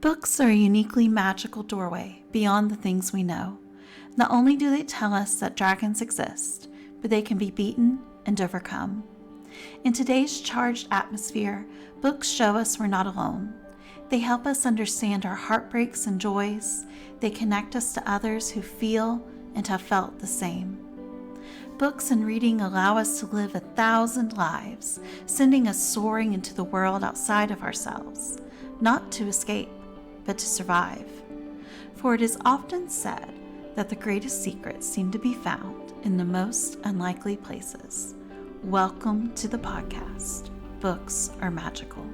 Books are a uniquely magical doorway beyond the things we know. Not only do they tell us that dragons exist, but they can be beaten and overcome. In today's charged atmosphere, books show us we're not alone. They help us understand our heartbreaks and joys. They connect us to others who feel and have felt the same. Books and reading allow us to live 1,000 lives, sending us soaring into the world outside of ourselves, not to escape, but to survive. For it is often said that the greatest secrets seem to be found in the most unlikely places. Welcome to the podcast, Books Are Magical.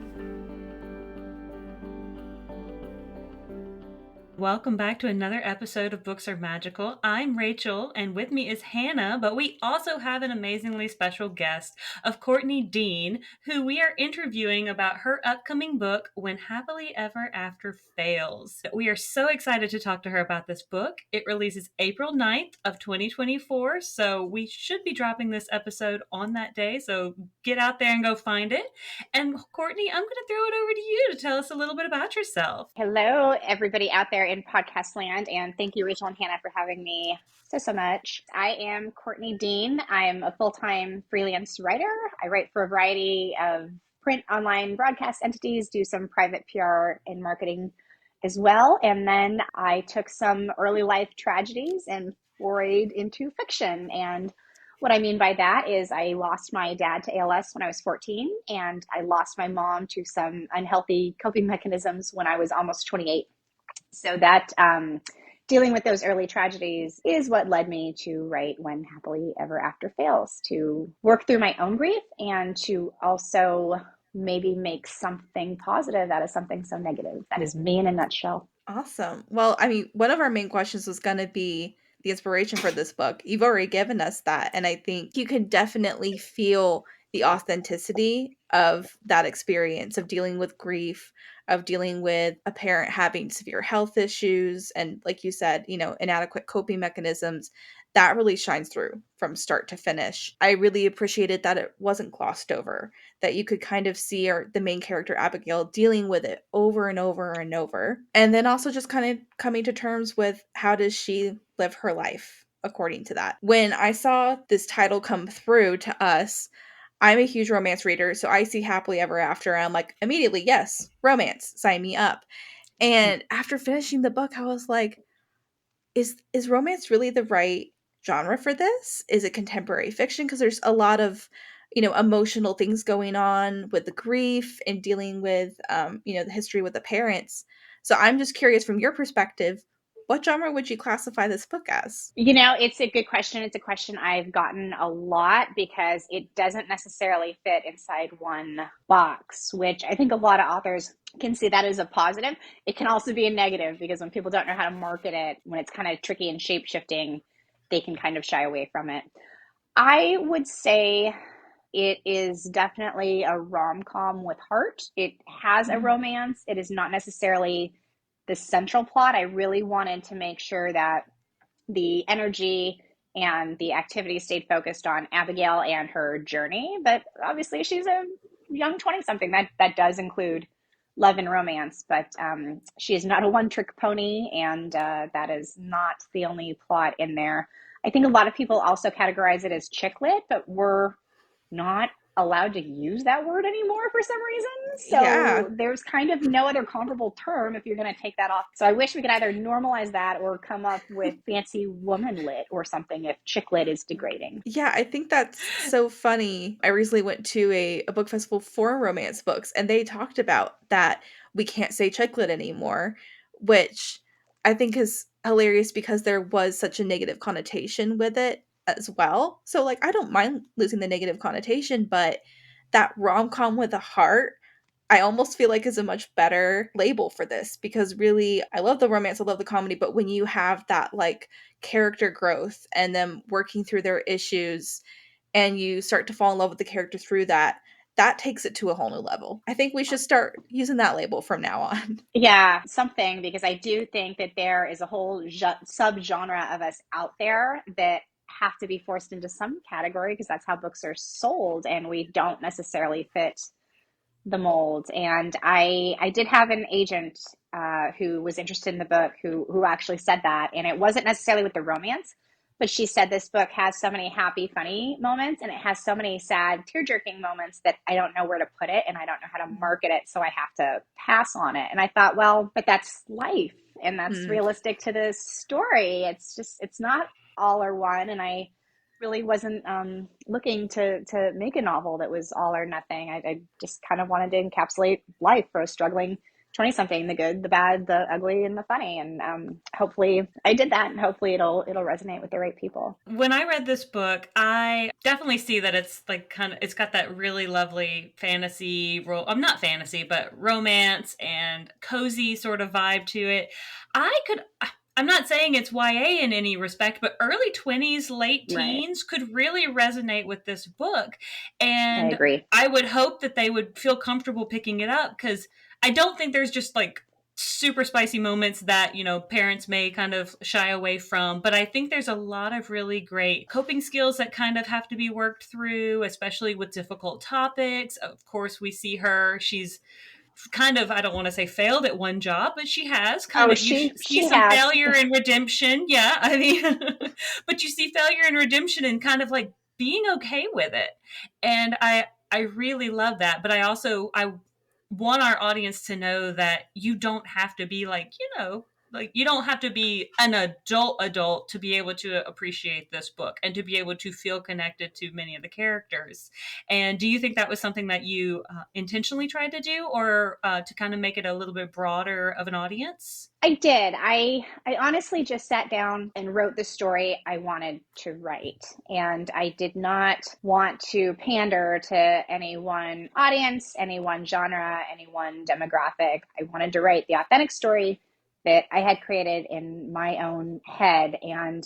Welcome back to another episode of Books Are Magical. I'm Rachel, and with me is Hannah, but we also have an amazingly special guest of Courtney Deane, who we are interviewing about her upcoming book, When Happily Ever After Fails. We are so excited to talk to her about this book. It releases April 9th of 2024, so we should be dropping this episode on that day, so get out there and go find it. And Courtney, I'm going to throw it over to you to tell us a little bit about yourself. Hello, everybody out there in podcast land, and thank you, Rachel and Hannah, for having me so much. I am Courtney Deane. I'm a full-time freelance writer. I write for a variety of print, online, broadcast entities, do some private PR and marketing as well. And then I took some early life tragedies and forayed into fiction. And what I mean by that is I lost my dad to ALS when I was 14, and I lost my mom to some unhealthy coping mechanisms when I was almost 28. So that dealing with those early tragedies is what led me to write When Happily Ever After Fails, to work through my own grief and to also maybe make something positive out of something so negative. That is me in a nutshell. Awesome. Well, I mean, one of our main questions was going to be the inspiration for this book. You've already given us that, and I think you can definitely feel the authenticity of that experience of dealing with grief, of dealing with a parent having severe health issues, and like you said, inadequate coping mechanisms. That really shines through from start to finish. I really appreciated that it wasn't glossed over, that you could kind of see the main character, Abigail, dealing with it over and over and over. And then also just kind of coming to terms with how does she live her life according to that. When I saw this title come through to us, I'm a huge romance reader, so I see Happily Ever After, and I'm like, immediately, yes, romance, sign me up. And after finishing the book, I was like, is romance really the right genre for this? Is it contemporary fiction? Because there's a lot of, emotional things going on with the grief and dealing with, the history with the parents. So I'm just curious, from your perspective, what genre would you classify this book as? It's a good question. It's a question I've gotten a lot because it doesn't necessarily fit inside one box, which I think a lot of authors can see that as a positive. It can also be a negative because when people don't know how to market it, when it's kind of tricky and shape-shifting, they can kind of shy away from it. I would say it is definitely a rom-com with heart. It has a romance. It is not necessarily the central plot. I really wanted to make sure that the energy and the activity stayed focused on Abigail and her journey. But obviously she's a young 20-something. That does include love and romance, but she is not a one-trick pony, and that is not the only plot in there. I think a lot of people also categorize it as chick lit, but we're not allowed to use that word anymore for some reason. So There's kind of no other comparable term if you're going to take that off. So I wish we could either normalize that or come up with fancy woman lit or something if chick lit is degrading. Yeah, I think that's so funny. I recently went to a book festival for romance books, and they talked about that we can't say chick lit anymore, which I think is hilarious because there was such a negative connotation with it as well. So I don't mind losing the negative connotation, but that rom-com with a heart, I almost feel like is a much better label for this, because really I love the romance, I love the comedy, but when you have that character growth and them working through their issues and you start to fall in love with the character through that takes it to a whole new level. I think we should start using that label from now on. Yeah, something, because I do think that there is a whole subgenre of us out there that have to be forced into some category because that's how books are sold, and we don't necessarily fit the mold. And I did have an agent who was interested in the book who actually said that, and it wasn't necessarily with the romance, but she said this book has so many happy, funny moments, and it has so many sad, tear-jerking moments that I don't know where to put it, and I don't know how to market it, so I have to pass on it. And I thought, well, but that's life, and that's Mm. realistic to this story. It's not all or one, and I really wasn't looking to make a novel that was all or nothing. I just kind of wanted to encapsulate life for a struggling 20 something, the good, the bad, the ugly, and the funny. And hopefully I did that, and hopefully it'll resonate with the right people. When I read this book, I definitely see that it's like it's got that really lovely fantasy not fantasy, but romance and cozy sort of vibe to it. I'm not saying it's YA in any respect, but early 20s, late Right. teens could really resonate with this book. I And agree. I would hope that they would feel comfortable picking it up, because I don't think there's just like super spicy moments that, parents may kind of shy away from, but I think there's a lot of really great coping skills that kind of have to be worked through, especially with difficult topics. Of course, we see she's kind of, I don't want to say failed at one job, but she has kind Oh, of, see she some has. failure and redemption. Yeah, I mean, but you see failure and redemption and kind of like being okay with it. And I really love that. But I want our audience to know that you don't have to be like you don't have to be an adult to be able to appreciate this book and to be able to feel connected to many of the characters. And do you think that was something that you intentionally tried to do, or to kind of make it a little bit broader of an audience? I did. I honestly just sat down and wrote the story I wanted to write. And I did not want to pander to any one audience, any one genre, any one demographic. I wanted to write the authentic story that I had created in my own head. And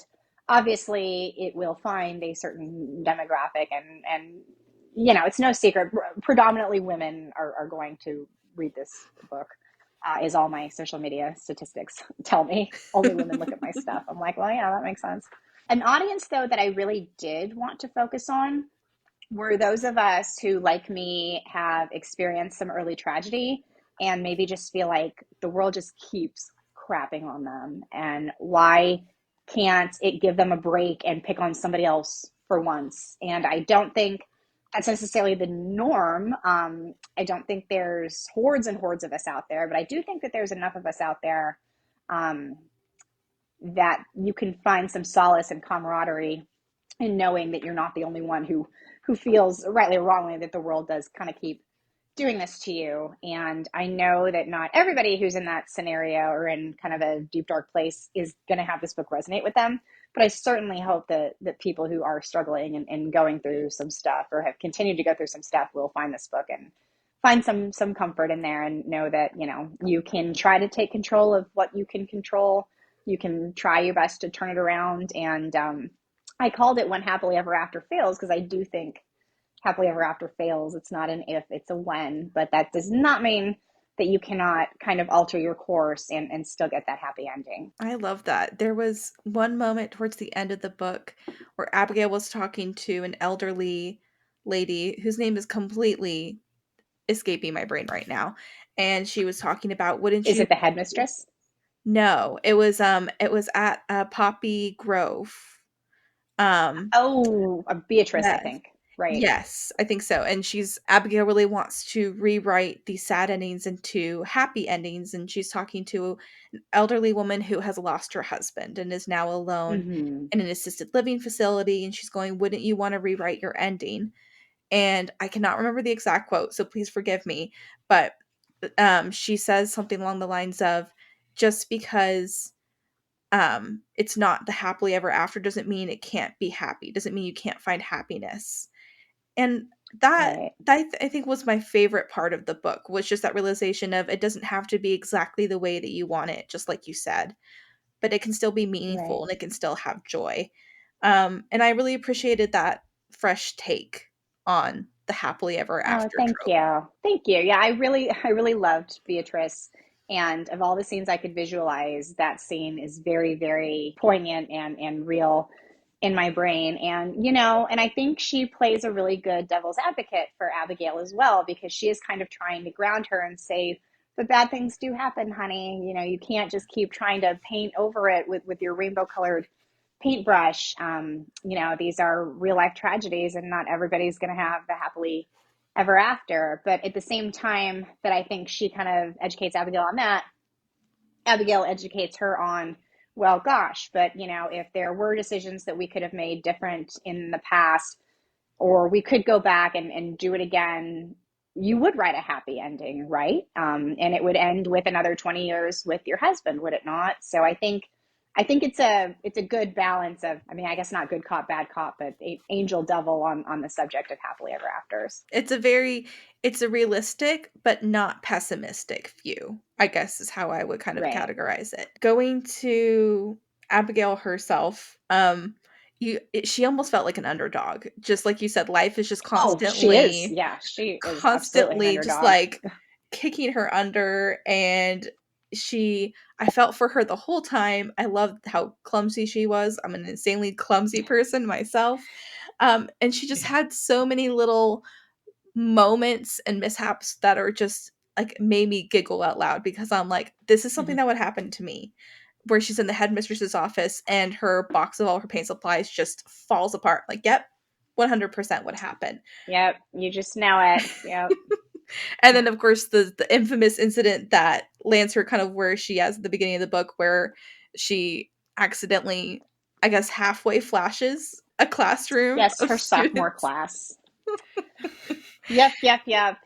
obviously it will find a certain demographic, and it's no secret. Predominantly women are going to read this book, is all my social media statistics tell me. Only women look at my stuff. I'm like, well, yeah, that makes sense. An audience, though, that I really did want to focus on were those of us who, like me, have experienced some early tragedy and maybe just feel like the world just keeps crapping on them. And why can't it give them a break and pick on somebody else for once? And I don't think that's necessarily the norm. I don't think there's hordes and hordes of us out there, but I do think that there's enough of us out there um, that you can find some solace and camaraderie in knowing that you're not the only one who feels, rightly or wrongly, that the world does kind of keep doing this to you. And I know that not everybody who's in that scenario or in kind of a deep dark place is going to have this book resonate with them, but I certainly hope that people who are struggling and going through some stuff or have continued to go through some stuff will find this book and find some comfort in there, and know that you can try to take control of what you can control. You can try your best to turn it around. And I called it When Happily Ever After Fails, because I do think happily ever after fails. It's not an if, it's a when, but that does not mean that you cannot kind of alter your course and still get that happy ending. I love that. There was one moment towards the end of the book where Abigail was talking to an elderly lady whose name is completely escaping my brain right now. And she was talking about, wouldn't Is you it the like to— headmistress? No, it was at Poppy Grove. Um Oh, Beatrice, I yes. think. Right. Yes, I think so. And Abigail really wants to rewrite these sad endings into happy endings, and she's talking to an elderly woman who has lost her husband and is now alone Mm-hmm. in an assisted living facility, and she's going, "Wouldn't you want to rewrite your ending?" And I cannot remember the exact quote, so please forgive me, but she says something along the lines of, just because it's not the happily ever after doesn't mean it can't be happy, doesn't mean you can't find happiness. And Right. I think was my favorite part of the book, was just that realization of it doesn't have to be exactly the way that you want it, just like you said, but it can still be Right. meaningful and it can still have joy. And I really appreciated that fresh take on the happily ever Oh, after thank trope. you. Thank you. Yeah, I really loved Beatrice. And of all the scenes I could visualize, that scene is very, very poignant and real in my brain. And, and I think she plays a really good devil's advocate for Abigail as well, because she is kind of trying to ground her and say, But bad things do happen, honey. You know, you can't just keep trying to paint over it with your rainbow colored paintbrush. You know, these are real life tragedies, and not everybody's going to have the happily ever after. But at the same time that I think she kind of educates Abigail on that, Abigail educates her on, well, gosh, but you know, if there were decisions that we could have made different in the past, or we could go back and do it again, you would write a happy ending, right? And it would end with another 20 years with your husband, would it not? So I think it's a good balance of, I mean, I guess not good cop, bad cop, but angel devil on the subject of happily ever afters. It's a realistic but not pessimistic view, I guess is how I would kind of Right. categorize it. Going to Abigail herself, she almost felt like an underdog. Just like you said, life is just Oh, she is. Yeah, she is absolutely an just underdog. like kicking her under, and I felt for her the whole time. I loved how clumsy she was. I'm an insanely clumsy person myself. And she just Yeah. had so many little moments and mishaps that are just like made me giggle out loud, because I'm like, this is something Mhm. that would happen to me. Where she's in the headmistress's office and her box of all her paint supplies just falls apart. Like, yep, 100% would happen. Yep, you just know it. Yep. And then, of course, the infamous incident that lands her kind of where she is at the beginning of the book, where she accidentally, I guess, halfway flashes a classroom Yes, of her sophomore students. class. Yep.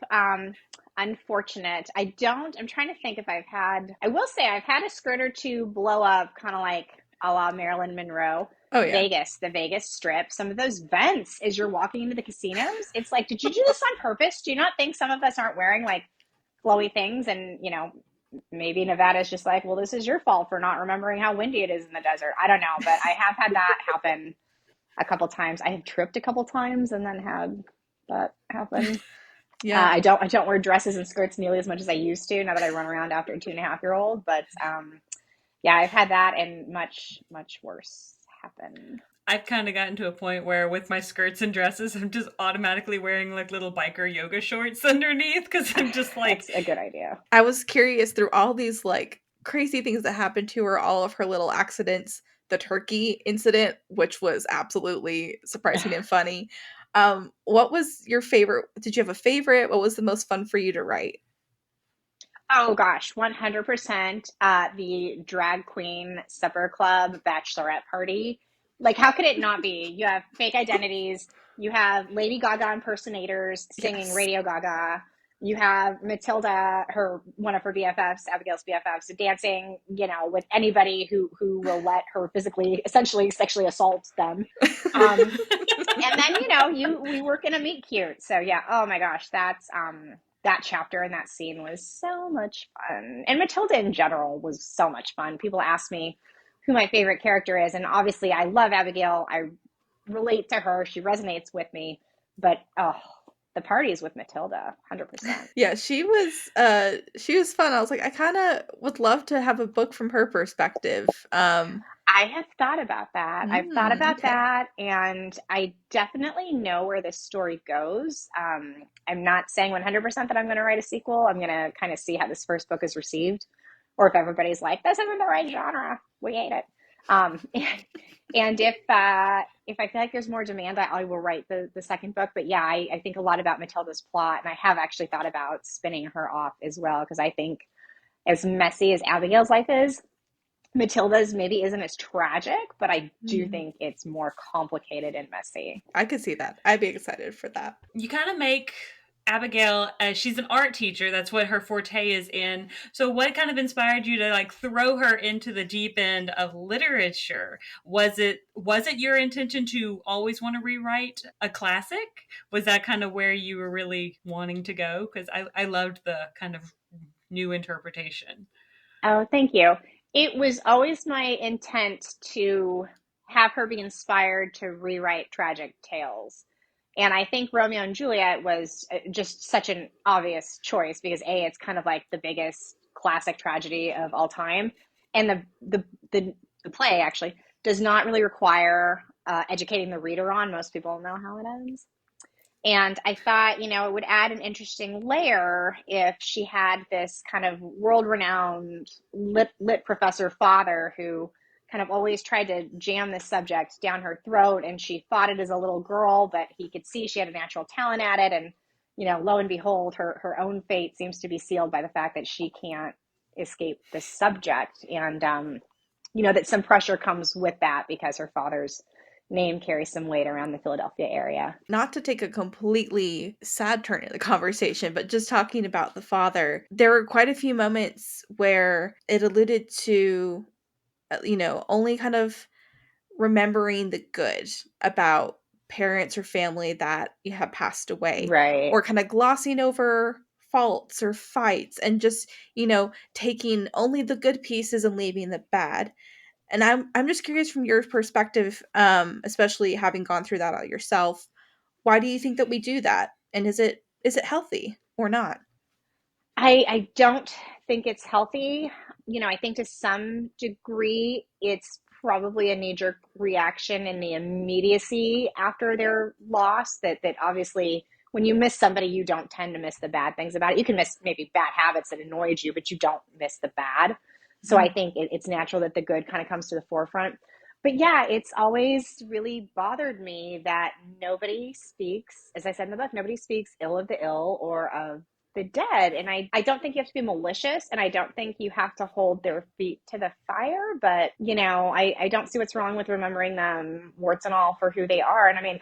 Unfortunate. I'm trying to think if I will say I've had a skirt or two blow up, kind of like a la Marilyn Monroe. Oh, yeah. Vegas, the Vegas Strip, some of those vents as you're walking into the casinos, it's like, did you do this on purpose? Do you not think some of us aren't wearing like flowy things? And, you know, maybe Nevada's just like, well, this is your fault for not remembering how windy it is in the desert. I don't know, but I have had that happen a couple times. I have tripped a couple times and then had that happen. Yeah. I don't wear dresses and skirts nearly as much as I used to now that I run around after a 2.5-year-old. But yeah, I've had that and much worse happen. I've kind of gotten to a point where with my skirts and dresses, I'm just automatically wearing like little biker yoga shorts underneath because I'm just like, That's a good idea. I was curious through all these like crazy things that happened to her, all of her little accidents, the turkey incident, which was absolutely surprising and funny. What was your favorite? Did you have a favorite? What was the most fun for you to write? Oh gosh, 100%. The drag queen supper club bachelorette party. Like, how could it not be? You have fake identities. You have Lady Gaga impersonators singing Yes. Radio Gaga. You have Matilda, one of her BFFs, Abigail's BFFs, dancing, you know, with anybody who will let her physically, essentially sexually assault them. And then, you know, we work in a meet cute. So yeah, oh my gosh, that chapter and that scene was so much fun. And Matilda in general was so much fun. People ask me who my favorite character is, and obviously I love Abigail. I relate to her. She resonates with me. But oh, the parties with Matilda, 100%. Yeah, she was fun. I was like, I kind of would love to have a book from her perspective. I have thought about that. I've thought about Okay. that, and I definitely know where this story goes. I'm not saying 100% that I'm going to write a sequel. I'm going to kind of see how this first book is received, or if everybody's like, "This isn't the right genre, we hate it." And if I feel like there's more demand, I will write the second book. But yeah, I think a lot about Matilda's plot, and I have actually thought about spinning her off as well, because I think as messy as Abigail's life is, Matilda's maybe isn't as tragic, but I do Mhm. think it's more complicated and messy. I could see that. I'd be excited for that. you kind of make Abigail, she's an art teacher. That's what her forte is in. So, what kind of inspired you to like throw her into the deep end of literature? Was it your intention to always want to rewrite a classic? Was that kind of where you were really wanting to go? Because I loved the kind of new interpretation. Oh, thank you. It was always my intent to have her be inspired to rewrite tragic tales. And I think Romeo and Juliet was just such an obvious choice because A, it's kind of like the biggest classic tragedy of all time. And the play actually does not really require educating the reader on. Most people know how it ends. And I thought, it would add an interesting layer if she had this kind of world renowned lit professor father who kind of always tried to jam this subject down her throat. And she fought it as a little girl, but he could see she had a natural talent at it. And, lo and behold, her own fate seems to be sealed by the fact that she can't escape the subject. And, that some pressure comes with that because her father's name carries some weight around the Philadelphia area. Not to take a completely sad turn in the conversation, but just talking about the father, there were quite a few moments where it alluded to, only kind of remembering the good about parents or family that you have passed away, Right. or kind of glossing over faults or fights and just, taking only the good pieces and leaving the bad. And I'm just curious from your perspective, especially having gone through that yourself, why do you think that we do that? And is it healthy or not? I don't think it's healthy. I think to some degree it's probably a knee-jerk reaction in the immediacy after their loss that obviously when you miss somebody, you don't tend to miss the bad things about it. You can miss maybe bad habits that annoyed you, but you don't miss the bad. So I think it's natural that the good kind of comes to the forefront. But yeah, it's always really bothered me that nobody speaks, as I said in the book, nobody speaks ill of the ill or of the dead. And I don't think you have to be malicious, and I don't think you have to hold their feet to the fire. But, I don't see what's wrong with remembering them, warts and all, for who they are. And I mean,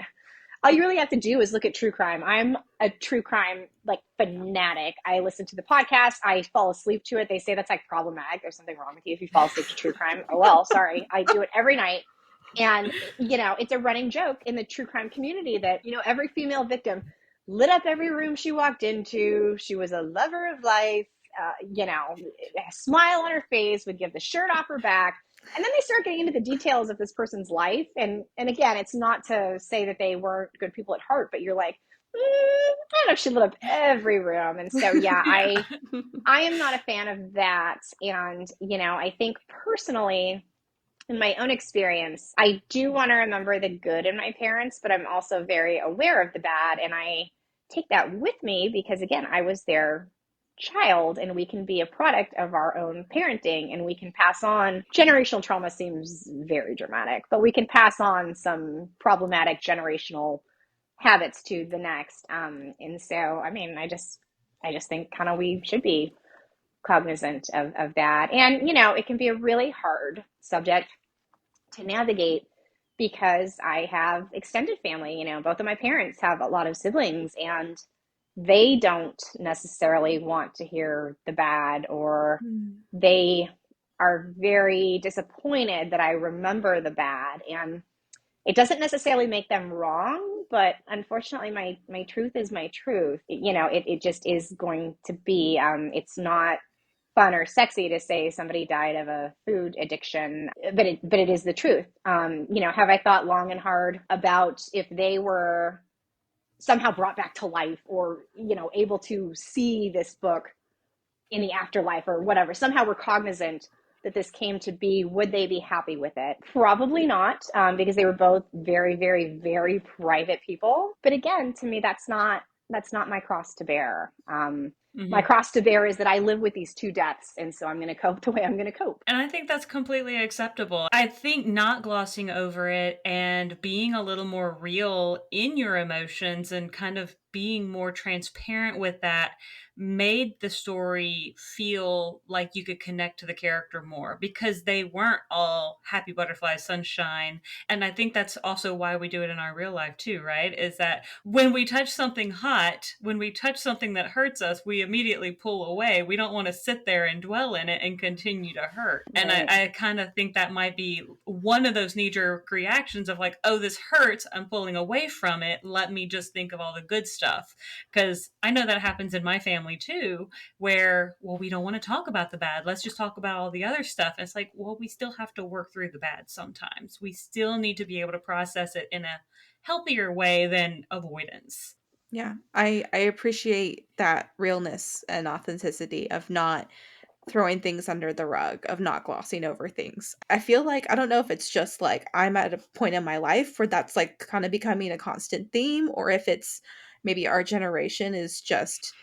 all you really have to do is look at true crime. I'm a true crime like fanatic. I listen to the podcast. I fall asleep to it. They say that's like problematic. There's something wrong with you if you fall asleep to true crime. Oh, well, sorry. I do it every night. And, it's a running joke in the true crime community that, every female victim lit up every room she walked into. She was a lover of life, a smile on her face, would give the shirt off her back. And then they start getting into the details of this person's life. And again, it's not to say that they weren't good people at heart, but you're like, I don't know if she lit up every room. And so, yeah, Yeah. I am not a fan of that. And, I think personally, in my own experience, I do want to remember the good in my parents, but I'm also very aware of the bad. And I take that with me because, again, I was their child, and we can be a product of our own parenting, and we can pass on generational trauma. Seems very dramatic, but we can pass on some problematic generational habits to the next. And so, I mean, I just think kind of we should be cognizant of that. And, it can be a really hard subject to navigate because I have extended family. Both of my parents have a lot of siblings, and they don't necessarily want to hear the bad, or they are very disappointed that I remember the bad. And it doesn't necessarily make them wrong, but unfortunately, my truth is my truth. It just is going to be. It's not fun or sexy to say somebody died of a food addiction, but it is the truth. Have I thought long and hard about if they were somehow brought back to life, or able to see this book in the afterlife or whatever, somehow we're cognizant that this came to be, would they be happy with it? Probably not, because they were both very, very, very private people. But again, to me, that's not my cross to bear. My cross to bear is that I live with these two deaths, and so I'm going to cope the way I'm going to cope. And I think that's completely acceptable. I think not glossing over it and being a little more real in your emotions and kind of being more transparent with that made the story feel like you could connect to the character more, because they weren't all happy butterfly sunshine. And I think that's also why we do it in our real life too, right? Is that when we touch something hot, when we touch something that hurts us, we immediately pull away. We don't want to sit there and dwell in it and continue to hurt. And Right. I kind of think that might be one of those knee-jerk reactions of like, oh, this hurts, I'm pulling away from it, let me just think of all the good stuff. Because I know that happens in my family too, where, well, we don't want to talk about the bad, let's just talk about all the other stuff. And it's like, well, we still have to work through the bad sometimes. We still need to be able to process it in a healthier way than avoidance. Yeah, I appreciate that realness and authenticity of not throwing things under the rug, of not glossing over things. I feel like, I don't know if it's just like I'm at a point in my life where that's like kind of becoming a constant theme, or if it's maybe our generation is just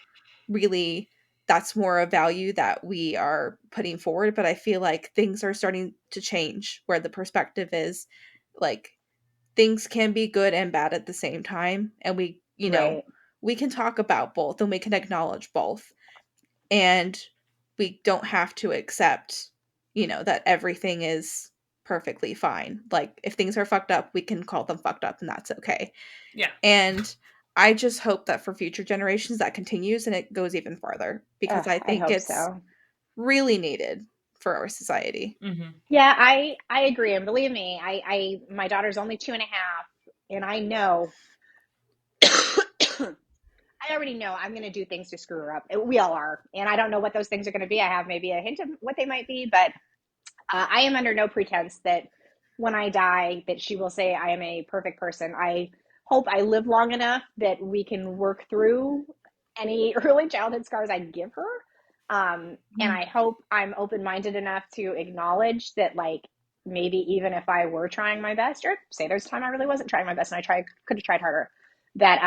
really, that's more a value that we are putting forward. But I feel like things are starting to change where the perspective is like things can be good and bad at the same time. And we, Right. we can talk about both and we can acknowledge both. And we don't have to accept, that everything is perfectly fine. Like if things are fucked up, we can call them fucked up and that's okay. Yeah. And I just hope that for future generations that continues and it goes even farther because I I think hope it's so. really needed for our society. Mm-hmm. Yeah, I agree. And believe me, I my daughter's only 2.5, and I know I already know I'm going to do things to screw her up. We all are. And I don't know what those things are going to be. I have maybe a hint of what they might be, but I am under no pretense that when I die, that she will say I am a perfect person. I hope I live long enough that we can work through any early childhood scars I give her. And I hope I'm open-minded enough to acknowledge that, like, maybe even if I were trying my best, or say there's a time I really wasn't trying my best and could have tried harder, that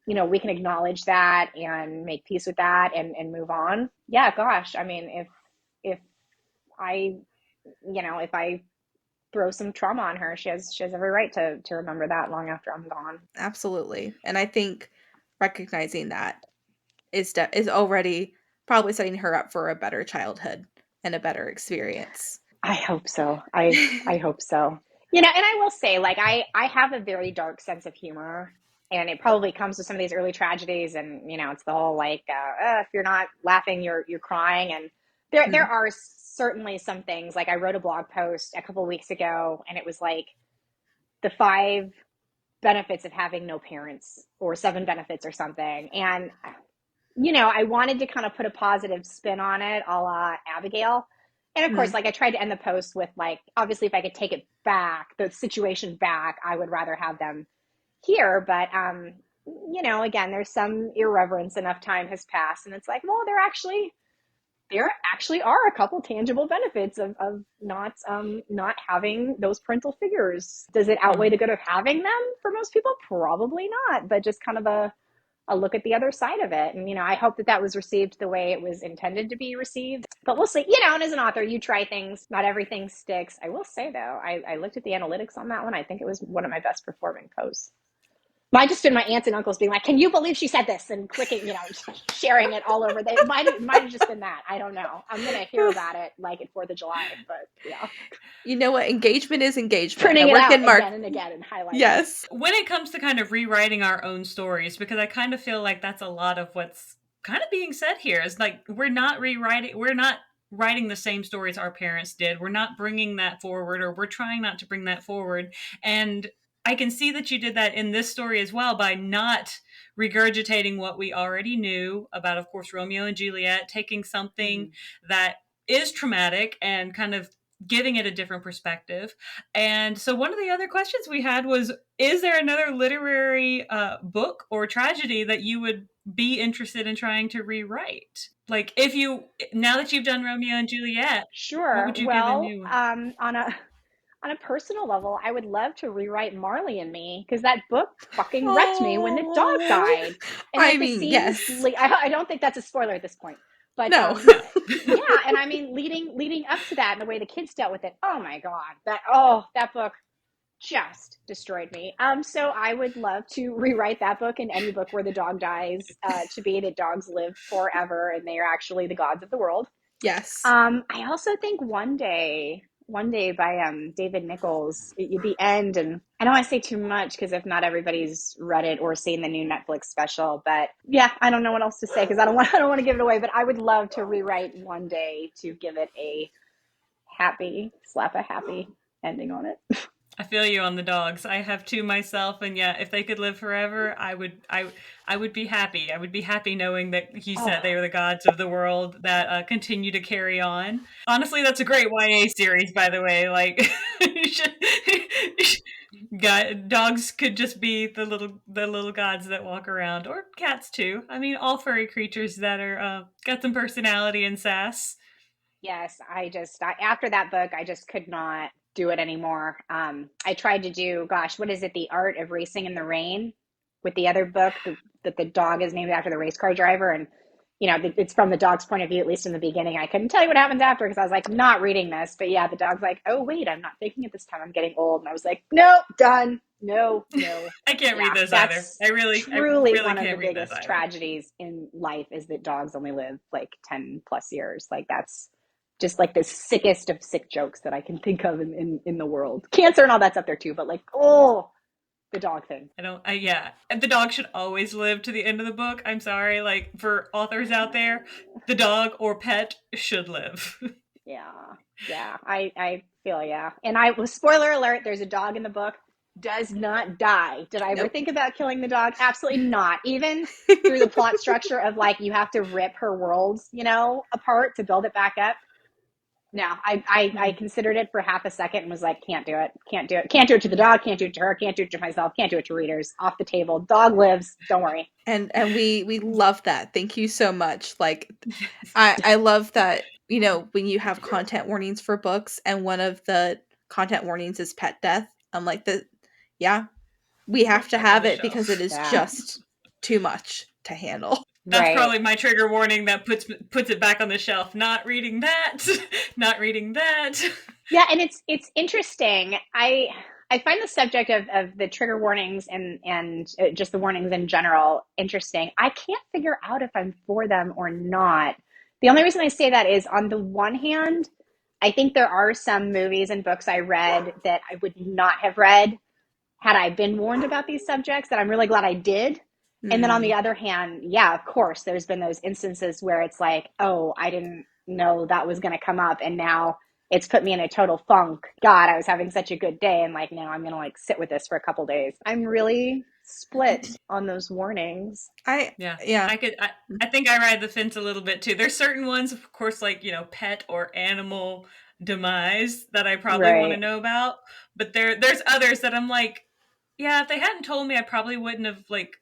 we can acknowledge that and make peace with that and move on. Yeah, gosh, I mean, if I if I throw some trauma on her, she has every right to remember that long after I'm gone. Absolutely. And I think recognizing that is already probably setting her up for a better childhood and a better experience. I hope so. I hope so. And I will say, like, I have a very dark sense of humor, and it probably comes with some of these early tragedies, and it's the whole like, if you're not laughing, you're crying, and there Mhm. are certainly some things. Like I wrote a blog post a couple weeks ago, and it was like the 5 benefits of having no parents, or 7 benefits or something, and I wanted to kind of put a positive spin on it, a la Abigail. And of course, Mhm. like I tried to end the post with, like, obviously, if I could take it back, the situation back, I would rather have them here. But, again, there's some irreverence. Enough time has passed, and it's like, well, there actually are a couple tangible benefits of not having those parental figures. Does it outweigh the good of having them for most people? Probably not, but just kind of a look at the other side of it. And, I hope that was received the way it was intended to be received. But we'll see. And as an author, you try things. Not everything sticks. I will say, though, I looked at the analytics on that one. I think it was one of my best performing posts. Might just been my aunts and uncles being like, "Can you believe she said this?" and clicking, sharing it all over. They might have just been that. I don't know. I'm gonna hear about it like at 4th of July, but yeah, You know what? Engagement is engagement. printing And it we're out getting marked. again and again and highlighting it. Yes. When it comes to kind of rewriting our own stories, because I kind of feel like that's a lot of what's kind of being said here is like we're not writing the same stories our parents did. We're not bringing that forward, or we're trying not to bring that forward. And I can see that you did that in this story as well by not regurgitating what we already knew about, of course, Romeo and Juliet, taking something that is traumatic and kind of giving it a different perspective. And so one of the other questions we had was, is there another literary book or tragedy that you would be interested in trying to rewrite? Like, now that you've done Romeo and Juliet, what Sure. would you give a Well, new one? on a personal level, I would love to rewrite Marley and Me, because that book fucking wrecked me when the dog Oh, died. And I like the mean, scenes, yes. I don't think that's a spoiler at this point, but No. No. yeah. And I mean, leading up to that and the way the kids dealt with it. Oh my God, that book just destroyed me. So I would love to rewrite that book, and any book where the dog dies, to be that dogs live forever and they are actually the gods of the world. Yes. I also think One Day by David Nichols, the end, and I don't want to say too much because if not everybody's read it or seen the new Netflix special, but yeah, I don't know what else to say because I don't want to give it away, but I would love to rewrite One Day to give it slap a happy ending on it. I feel you on the dogs. I have two myself, and yeah, if they could live forever, I would be happy. I would be happy knowing that he said they Oh, are the gods of the world that continue to carry on. Honestly, that's a great YA series, by the way. Like, you should, dogs could just be the little gods that walk around, or cats too. I mean, all furry creatures that are got some personality and sass. yes, after that book, I just could not do it anymore. I tried to do, gosh, what is it? The Art of Racing in the Rain. with the other book that the dog is named after the race car driver, and it's from the dog's point of view, at least in the beginning. I couldn't tell you what happens after because I was like, I'm not reading this. But yeah, the dog's like, oh wait, I'm not thinking at this time. I'm getting old, and I was like, nope, done. No, no. I can't read Yeah, those either. that's I really one of the can't read those biggest either. tragedies in life is that dogs only live like 10 plus years. Like that's just like the sickest of sick jokes that I can think of in the world. Cancer and all that's up there too, but like, oh, the dog thing. Yeah. And the dog should always live to the end of the book. I'm sorry. Like, for authors out there, the dog or pet should live. Yeah. Yeah. I feel, yeah. And spoiler alert, there's a dog in the book, does not die. Did I ever Nope. think about killing the dog? Absolutely not. Even through the plot structure of like, you have to rip her worlds, apart to build it back up. No, I considered it for half a second and was like, can't do it. Can't do it. Can't do it to the dog. Can't do it to her. Can't do it to myself. Can't do it to readers. Off the table. Dog lives. Don't worry. And we love that. Thank you so much. Like, I love that, when you have content warnings for books and one of the content warnings is pet death. I'm like, yeah, we have to have it because it is just too much to handle. That's probably my trigger warning that puts it back on the shelf. Not reading that. Not reading that. Yeah, and it's interesting. I find the subject of the trigger warnings and just the warnings in general interesting. I can't figure out if I'm for them or not. The only reason I say that is, on the one hand, I think there are some movies and books I read that I would not have read had I been warned about these subjects, that I'm really glad I did. And then on the other hand, yeah, of course, there's been those instances where it's like, oh, I didn't know that was going to come up. And now it's put me in a total funk. God, I was having such a good day. And like, now I'm going to like sit with this for a couple days. I'm really split on those warnings. I think I ride the fence a little bit too. There's certain ones, of course, like, pet or animal demise that I probably want to know about. But there's others that I'm like, yeah, if they hadn't told me, I probably wouldn't have like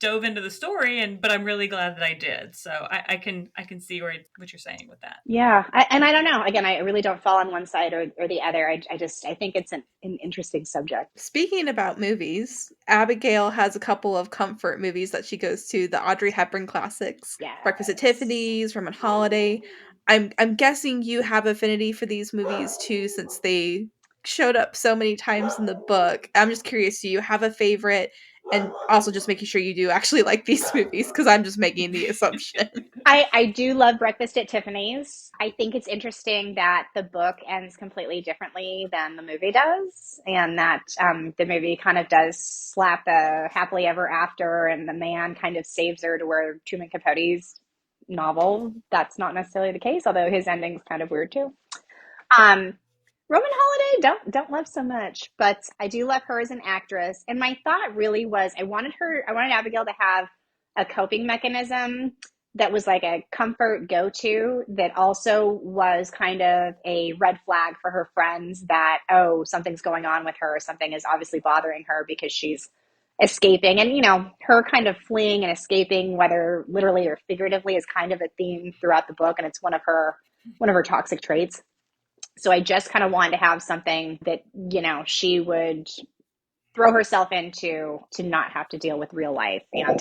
dove into the story, but I'm really glad that I did. So I can see what you're saying with that. Yeah. And I don't know. Again, I really don't fall on one side or the other. I think it's an interesting subject. Speaking about movies, Abigail has a couple of comfort movies that she goes to, the Audrey Hepburn classics, Breakfast at Tiffany's, Roman Holiday. I'm guessing you have affinity for these movies too, since they showed up so many times in the book. I'm just curious, do you have a favorite? And also just making sure you do actually like these movies, because I'm just making the assumption. I do love Breakfast at Tiffany's. I think it's interesting that the book ends completely differently than the movie does, and that the movie kind of does slap a happily ever after, and the man kind of saves her, to where Truman Capote's novel, that's not necessarily the case, although his ending's kind of weird too. Roman Holiday, don't love so much, but I do love her as an actress. And my thought really was, I wanted Abigail to have a coping mechanism that was like a comfort go-to, that also was kind of a red flag for her friends that, oh, something's going on with her. Something is obviously bothering her because she's escaping. And, her kind of fleeing and escaping, whether literally or figuratively, is kind of a theme throughout the book. And it's one of her toxic traits. So I just kind of wanted to have something that, she would throw herself into to not have to deal with real life. And,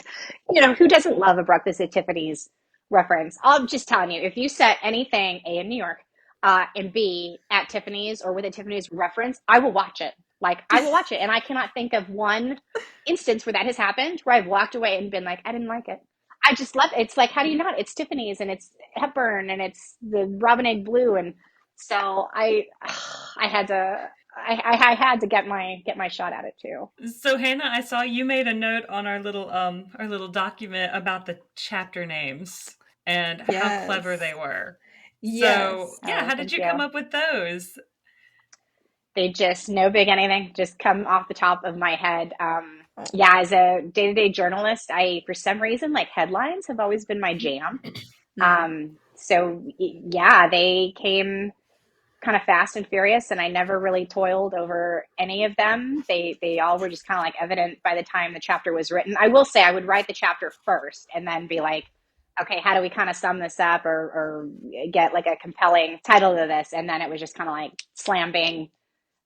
who doesn't love a Breakfast at Tiffany's reference? I'm just telling you, if you set anything, A, in New York, and B, at Tiffany's or with a Tiffany's reference, I will watch it. Like, I will watch it. And I cannot think of one instance where that has happened, where I've walked away and been like, I didn't like it. I just love it. It's like, how do you not? It's Tiffany's, and it's Hepburn, and it's the Robin Egg Blue, and so I had to get my shot at it too. So Hannah, I saw you made a note on our little document about the chapter names and how clever they were. So how did you come up with those? They just, no big anything, just come off the top of my head. As a day-to-day journalist, for some reason, like, headlines have always been my jam. So they came kind of fast and furious, and I never really toiled over any of them. They all were just kind of like evident by the time the chapter was written. I will say I would write the chapter first and then be like, okay, how do we kind of sum this up or get like a compelling title to this? And then it was just kind of like slam bang,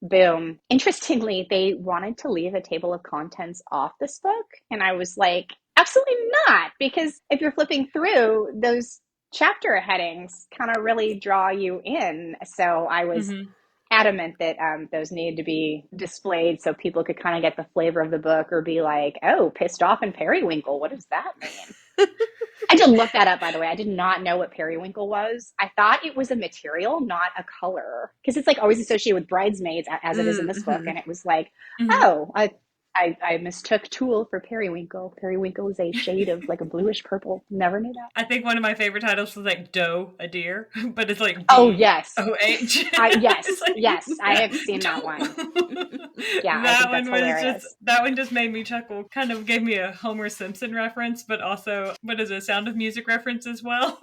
Boom. Interestingly, they wanted to leave a table of contents off this book. And I was like, absolutely not. Because if you're flipping through, those chapter headings kind of really draw you in. So I was Mm-hmm. adamant that those needed to be displayed so people could kind of get the flavor of the book or be like, oh, pissed off and periwinkle. What does that mean? I did look that up, by the way. I did not know what periwinkle was. I thought it was a material, not a color, because it's like always associated with bridesmaids, as it is in this book. Mm-hmm. And it was like, Mm-hmm. oh, I mistook tulle for periwinkle. Periwinkle is a shade of like a bluish purple. Never knew that. I think one of my favorite titles was like Doe, a deer, but it's like Oh yes, DOH. yes, It's yes. I have like seen that one. Doe. Yeah, I That think that's one was hilarious. that one just made me chuckle. Kind of gave me a Homer Simpson reference, but also what is it, Sound of Music reference as well.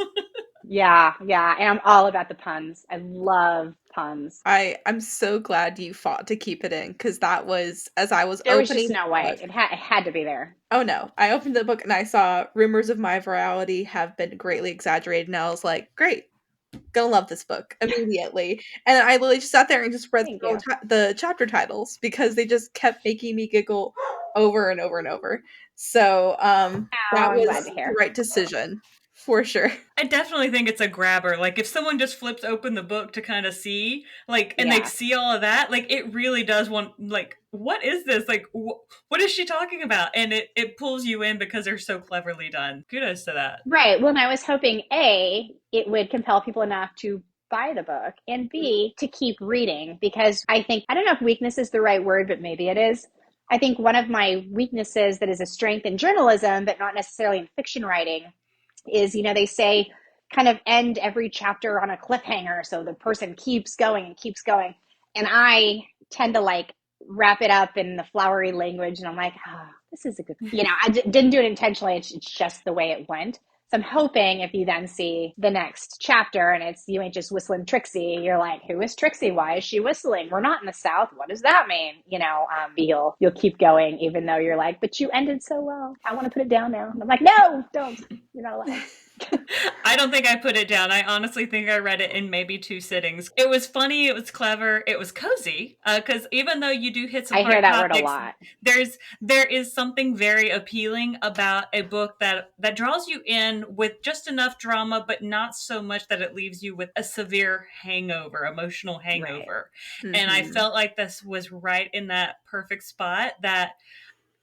Yeah, yeah. And I'm all about the puns. I love puns. I'm so glad you fought to keep it in, because that was, as I was There was just opening no the way. book. It had to be there. Oh no. I opened the book and I saw rumors of my virality have been greatly exaggerated, and I was like, great, gonna love this book immediately. And I literally just sat there and just read Thank through you. the chapter titles because they just kept making me giggle over and over and over. So Oh, that I'm glad was to the hear. right decision for sure. I definitely think it's a grabber. Like if someone just flips open the book to kind of see, like, and they Yeah. see all of that, like it really does want, like, what is this? Like, what is she talking about? And it pulls you in because they're so cleverly done. Kudos to that. Right. Well, and I was hoping A, it would compel people enough to buy the book, and B, to keep reading, because I think, I don't know if weakness is the right word, but maybe it is. I think one of my weaknesses that is a strength in journalism, but not necessarily in fiction writing, is, they say kind of end every chapter on a cliffhanger so the person keeps going and keeps going. And I tend to like wrap it up in the flowery language, and I'm like, this is a good, didn't do it intentionally. It's just the way it went. So I'm hoping if you then see the next chapter and it's you ain't just whistling Trixie, you're like, who is Trixie? Why is she whistling? We're not in the South. What does that mean? You'll keep going even though you're like, but you ended so well. I want to put it down now. And I'm like, no, don't. You're not allowed. I don't think I put it down. I honestly think I read it in maybe 2 sittings. It was funny. It was clever. It was cozy. Because even though you do hit some I hear hard that word a topics, lot. there is something very appealing about a book that draws you in with just enough drama, but not so much that it leaves you with a severe hangover, emotional Right. hangover. And I Mm-hmm. felt like this was right in that perfect spot that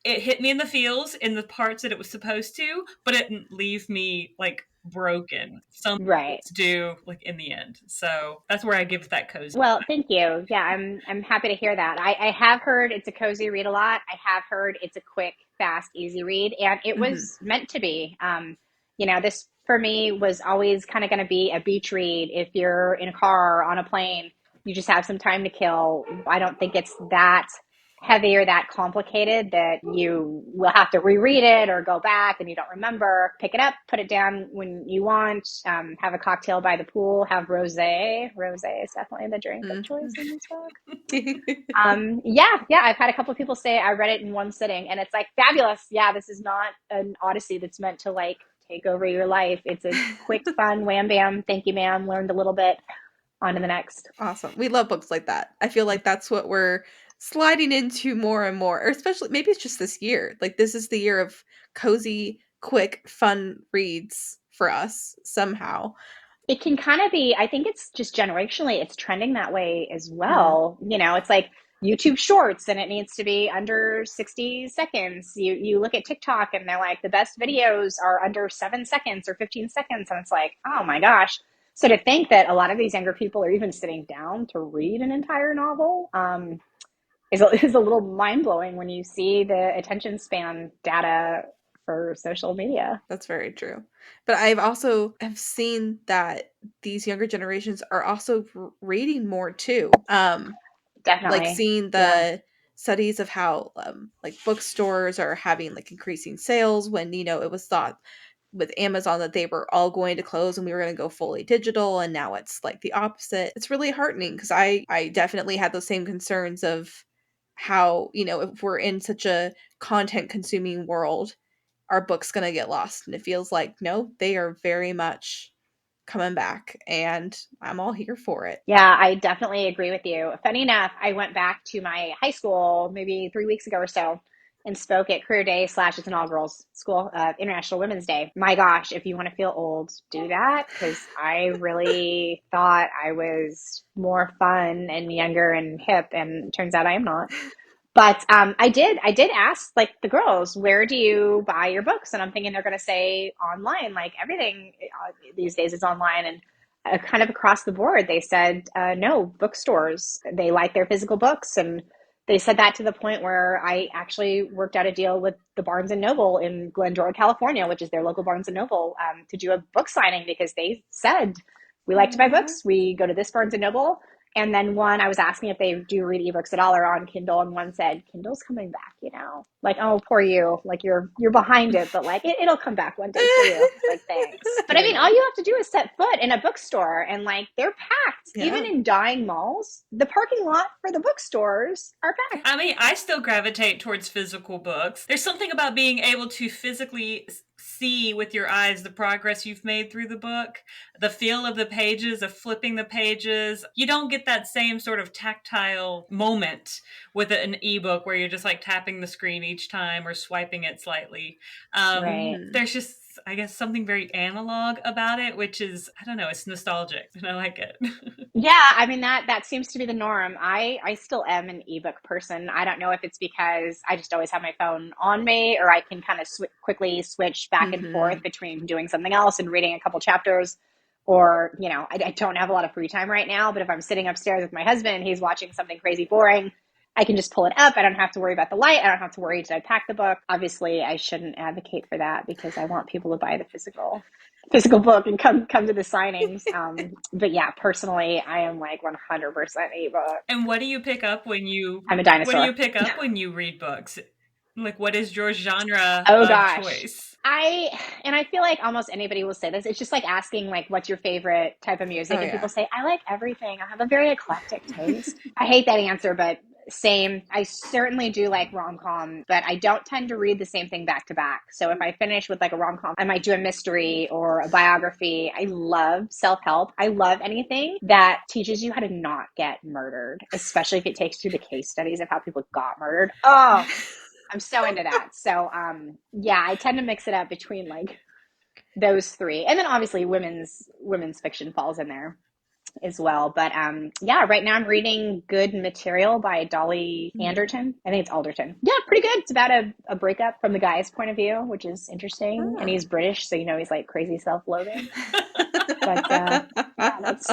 it hit me in the feels in the parts that it was supposed to, but it didn't leave me like broken. Some Right. books do, like in the end. So that's where I give that cozy. Well, thank you. Yeah, I'm happy to hear that. I have heard it's a cozy read a lot. I have heard it's a quick, fast, easy read, and it Mm-hmm. was meant to be. This for me was always kind of going to be a beach read. If you're in a car or on a plane, you just have some time to kill. I don't think it's that heavy or that complicated that you will have to reread it or go back and you don't remember. Pick it up, put it down when you want, have a cocktail by the pool, have rosé. Rosé is definitely the drink of choice in this book. Yeah, I've had a couple of people say I read it in one sitting and it's like fabulous. Yeah, this is not an odyssey that's meant to like take over your life. It's a quick, fun, wham bam, thank you, ma'am, learned a little bit, on to the next. Awesome. We love books like that. I feel like that's what we're sliding into more and more, or especially maybe it's just this year. Like this is the year of cozy, quick, fun reads for us somehow. It can kind of be, I think it's just generationally, it's trending that way as Mm. well. It's like YouTube shorts and it needs to be under 60 seconds. You look at TikTok and they're like the best videos are under 7 seconds or 15 seconds and it's like, "Oh my gosh." So to think that a lot of these younger people are even sitting down to read an entire novel, is a little mind-blowing when you see the attention span data for social media. That's very true. But I've also have seen that these younger generations are also reading more too. Like Definitely. seeing Yeah. the studies of how like bookstores are having like increasing sales when it was thought with Amazon that they were all going to close and we were going to go fully digital, and now it's like the opposite. It's really heartening because I definitely had those same concerns of how if we're in such a content consuming world, our book's going to get lost, and it feels like no, they are very much coming back, and I'm all here for it. Yeah, I definitely agree with you. Funny enough, I went back to my high school maybe 3 weeks ago or so and spoke at Career Day slash it's an all girls school, International Women's Day. My gosh, if you want to feel old, do that because I really thought I was more fun and younger and hip, and it turns out I am not. But I did ask like the girls, where do you buy your books? And I'm thinking they're going to say online, like everything these days is online. And kind of across the board, they said no, bookstores. They like their physical books, and they said that to the point where I actually worked out a deal with the Barnes and Noble in Glendora, California, which is their local Barnes and Noble, to do a book signing because they said we like to buy books. We go to this Barnes and Noble. And then one, I was asking if they do read ebooks at all or on Kindle, and one said, Kindle's coming back, like, oh, poor you, like you're behind it, but like it'll come back one day for you. It's like, thanks. But I mean, all you have to do is set foot in a bookstore, and like they're packed. Yeah. Even in dying malls, the parking lot for the bookstores are packed. I mean, I still gravitate towards physical books. There's something about being able to physically see with your eyes the progress you've made through the book, the feel of the pages, of flipping the pages. You don't get that same sort of tactile moment with an ebook where you're just like tapping the screen each time or swiping it slightly. Right. There's just, I guess, something very analog about it, which is, I don't know, it's nostalgic and I like it. Yeah, I mean that seems to be the norm. I still am an ebook person. I don't know if it's because I just always have my phone on me, or I can kind of quickly switch back and forth between doing something else and reading a couple chapters, or I don't have a lot of free time right now. But if I'm sitting upstairs with my husband, he's watching something crazy boring, I can just pull it up. I don't have to worry about the light. I don't have to worry, did I pack the book? Obviously, I shouldn't advocate for that because I want people to buy the physical book and come to the signings. But yeah, personally, I am like 100% ebook. And what do you pick up when you? I'm a dinosaur. What do you pick up when you read books? Like, what is your genre Oh of gosh. choice? I feel like almost anybody will say this. It's just like asking like, what's your favorite type of music? And people say, I like everything. I have a very eclectic taste. I hate that answer, but same. I certainly do like rom-com, but I don't tend to read the same thing back to back. So if I finish with like a rom-com, I might do a mystery or a biography. I love self-help. I love anything that teaches you how to not get murdered, especially if it takes you to case studies of how people got murdered. Oh, I'm so into that. So, yeah, I tend to mix it up between like those three, and then obviously women's fiction falls in there as well. But yeah, right now I'm reading Good Material by Dolly Anderton. I think it's Alderton. Yeah, pretty good. It's about a breakup from the guy's point of view, which is interesting. And he's British, so he's like crazy self-loathing. But yeah, that's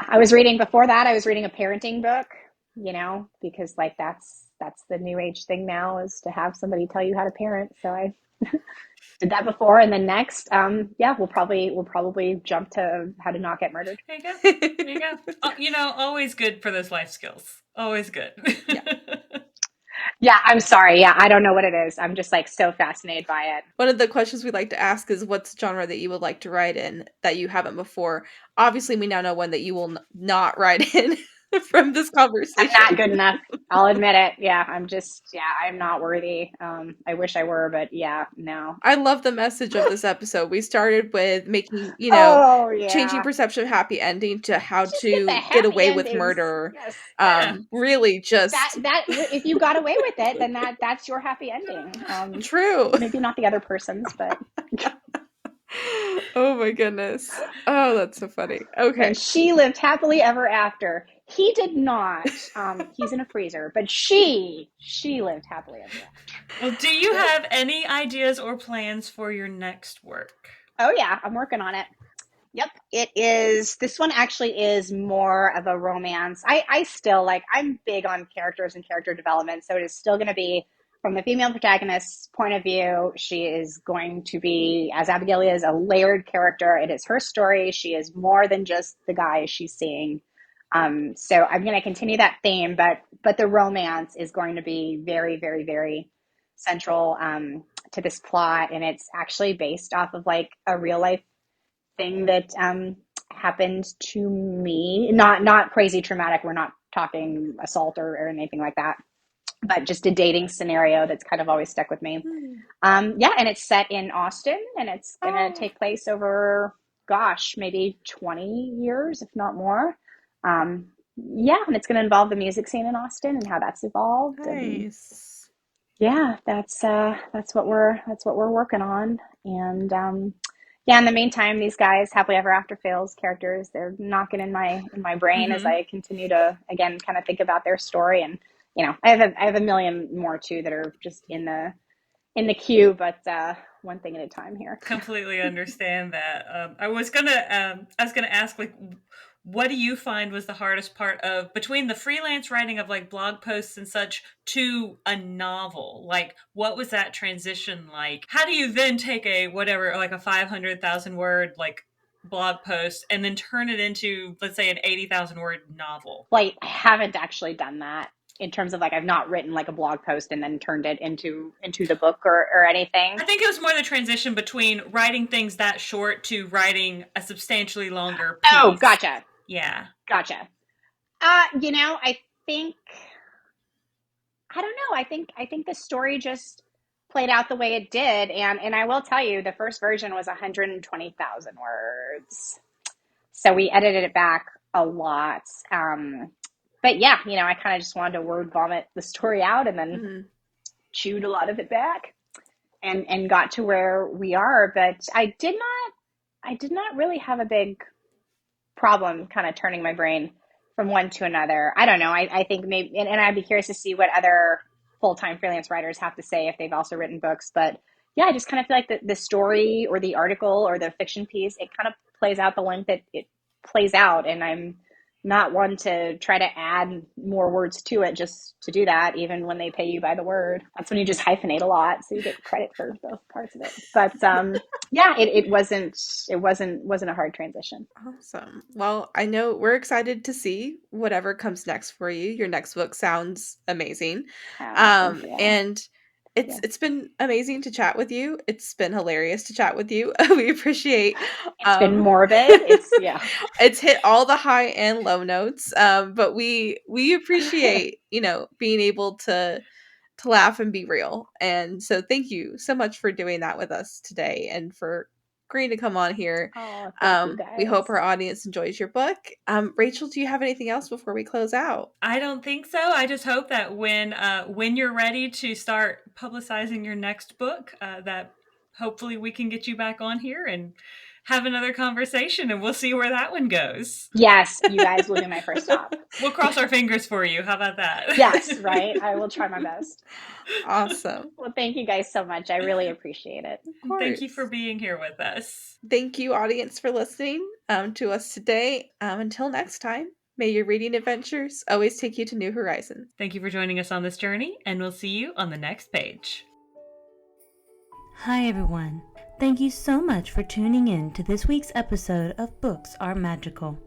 I was reading before that. I was reading a parenting book, because like that's the new age thing now, is to have somebody tell you how to parent. So I did that before, and then next, yeah, we'll probably jump to how to not get murdered. There you go. Always good for those life skills. Always good. Yeah, I'm sorry. Yeah, I don't know what it is. I'm just like so fascinated by it. One of the questions we like to ask is, what's genre that you would like to write in that you haven't before? Obviously, we now know one that you will not write in from this conversation. I'm not good enough. I'll admit it. Yeah, I'm not worthy. I wish I were, but yeah, no. I love the message of this episode. We started with making, changing perception of happy ending to how to get away with murder. Yes. Really just that if you got away with it, then that's your happy ending. True. Maybe not the other person's, but oh my goodness. Oh, that's so funny. Okay. And she lived happily ever after. He did not. He's in a freezer, but she lived happily ever after. Well, do you have any ideas or plans for your next work? Oh yeah, I'm working on it. Yep, it is. This one actually is more of a romance. I still I'm big on characters and character development, so it is still going to be from the female protagonist's point of view. She is going to be, as Abigail is, a layered character. It is her story. She is more than just the guy she's seeing. So I'm going to continue that theme, but the romance is going to be very, very, very central to this plot, and it's actually based off of like a real life thing that happened to me. Not crazy traumatic. We're not talking assault or anything like that, but just a dating scenario that's kind of always stuck with me. Yeah, and it's set in Austin, and it's going to take place over gosh, maybe 20 years, if not more. Yeah, and it's going to involve the music scene in Austin and how that's evolved. And Nice. yeah, that's what we're working on. And yeah, in the meantime, these guys, happily ever after fails characters, they're knocking in my brain as I continue to again kind of think about their story. And I have a million more too that are just in the queue, but one thing at a time here. Completely understand that. I was gonna ask, like, what do you find was the hardest part of between the freelance writing of like blog posts and such to a novel? Like, what was that transition like? How do you then take a whatever, like a 500,000 word like blog post and then turn it into, let's say, an 80,000 word novel? Like, I haven't actually done that in terms of like I've not written like a blog post and then turned it into the book or anything. I think it was more the transition between writing things that short to writing a substantially longer piece. Oh, gotcha. Yeah. Gotcha. I think I don't know. I think the story just played out the way it did, and I will tell you, the first version was 120,000 words, so we edited it back a lot. But yeah, I kind of just wanted to word vomit the story out and then chewed a lot of it back and got to where we are. But I did not really have a big problem kind of turning my brain from one to another. I don't know. I think maybe, and I'd be curious to see what other full-time freelance writers have to say if they've also written books. But yeah, I just kind of feel like the story or the article or the fiction piece, it kind of plays out the length that it plays out. And I'm not one to try to add more words to it just to do that, even when they pay you by the word. That's when you just hyphenate a lot, so you get credit for both parts of it. But yeah, it wasn't a hard transition. Awesome. Well, I know we're excited to see whatever comes next for you. Your next book sounds amazing. Thank you. And it's been amazing to chat with you. It's been hilarious to chat with you. We appreciate It's been morbid. It's hit all the high and low notes. But we appreciate, being able to laugh and be real. And so thank you so much for doing that with us today and for agreeing to come on here. Oh, thank you guys. We hope our audience enjoys your book. Rachel, do you have anything else before we close out? I don't think so. I just hope that when you're ready to start publicizing your next book, that hopefully we can get you back on here and have another conversation, and we'll see where that one goes. Yes, you guys will be my first stop. We'll cross our fingers for you. How about that? Yes, right? I will try my best. Awesome. Well, thank you guys so much. I really appreciate it. Thank you for being here with us. Thank you, audience, for listening to us today. Until next time, may your reading adventures always take you to new horizons. Thank you for joining us on this journey, and we'll see you on the next page. Hi, everyone. Thank you so much for tuning in to this week's episode of Books Are Magical.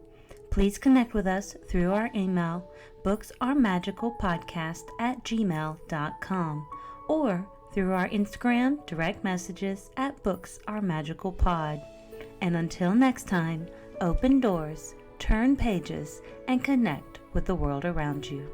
Please connect with us through our email, booksamagicalpodcast@gmail.com, or through our Instagram direct messages at booksamagicalpod. And until next time, open doors, turn pages, and connect with the world around you.